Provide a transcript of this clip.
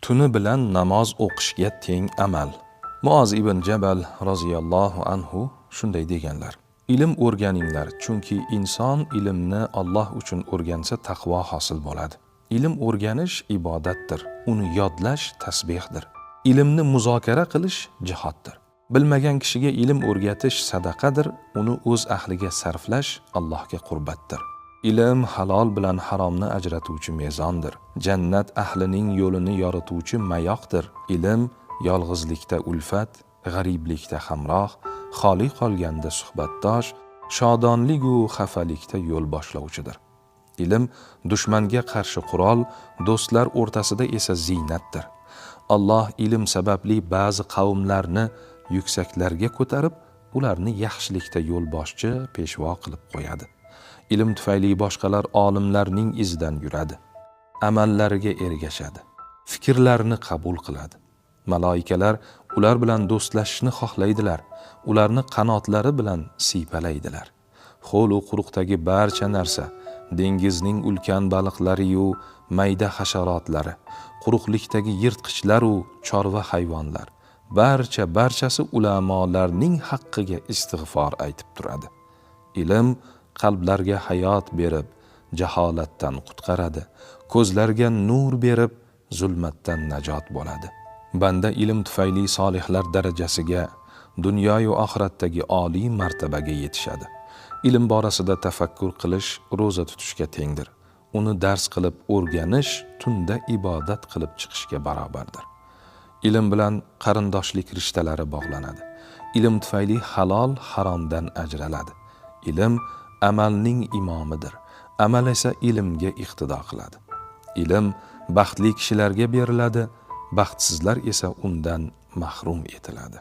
Tuni bilan namoz o'qishga teng amal. Muoz ibn Jabal roziyallohu anhu shunday deganlar: Ilm o'rganinglar, chunki inson ilmni Alloh uchun o'rgansa taqvo hosil bo'ladi. Ilm o'rganish ibodatdir, uni yodlash tasbihdir. Ilmni muzokara qilish jihoddir. Bilmagan kishiga ilm o'rgatish sadaqadir, uni o'z ahliga sarflash Allohga qurbatdir. Ilm halol bilan haromni ajratuvchi mezondir. Jannat ahlining yo'lini yorituvchi mayoqdir. Ilm yolg'izlikda ulfat, g'ariblikda hamroh, xoli qolganda suhbatdosh, shodonlik u xafalikda yo'l boshlovchidir. Ilm dushmanga qarshi qurol, do'stlar o'rtasida esa ziynatdir. Alloh ilm sababli ba'zi qavmlarni yuksaklarga ko'tarib, ularni yaxshilikda yo'lboshchi, peshvo qilib qo'yadi. Ilm tufayli boshqalar olimlarning izidan yuradi, amallariga ergashadi, fikrlarini qabul qiladi. Maloikalar ular bilan do'stlashishni xohlaydilar, ularni qanotlari bilan siypalaydilar. Xo'l u quruqdagi barcha narsa, dengizning ulkan baliqlari-yu mayda hasharotlari, quruqlikdagi yirtqichlar-u chorva hayvonlar, barchasi ulamolarning haqqiga istig'for aytib turadi. Ilm qalblarga hayot berib, jaholatdan qutqaradi, ko'zlarga nur berib, zulmatdan najot bo'ladi. Banda ilm tufayli solihlar darajasiga, dunyo-yu oxiratdagi oliy martabaga yetishadi. Ilm borasida tafakkur qilish ro'za tutishga tengdir. Uni dars qilib o'rganish tunda ibodat qilib chiqishga barobardir. Ilm bilan qarindoshlik rishtalari bog'lanadi. Ilm tufayli halol haromdan ajraladi. Ilm amalning imomidir. Amal esa ilmga iqtido qiladi. Ilm baxtli kishilarga beriladi, baxtsizlar esa undan mahrum etiladi.